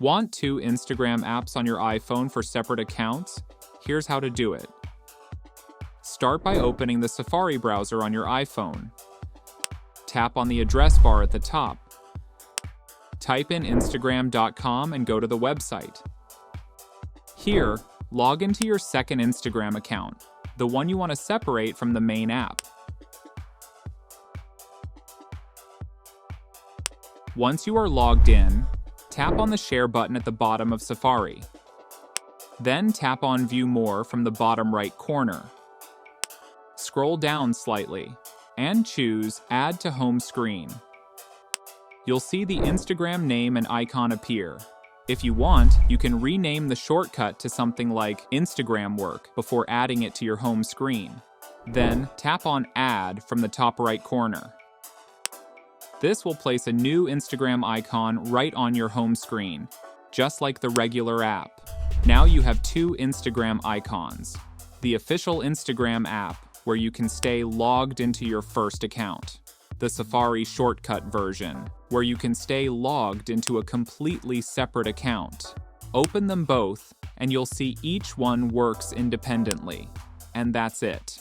Want two Instagram apps on your iPhone for separate accounts? Here's how to do it. Start by opening the Safari browser on your iPhone. Tap on the address bar at the top. Type in Instagram.com and go to the website. Here, log into your second Instagram account, the one you want to separate from the main app. Once you are logged in, tap on the Share button at the bottom of Safari. Then tap on View More from the bottom right corner. Scroll down slightly and choose Add to Home Screen. You'll see the Instagram name and icon appear. If you want, you can rename the shortcut to something like Instagram Work before adding it to your home screen. Then tap on Add from the top right corner. This will place a new Instagram icon right on your home screen, just like the regular app. Now you have two Instagram icons. The official Instagram app, where you can stay logged into your first account. The Safari shortcut version, where you can stay logged into a completely separate account. Open them both, and you'll see each one works independently. And that's it.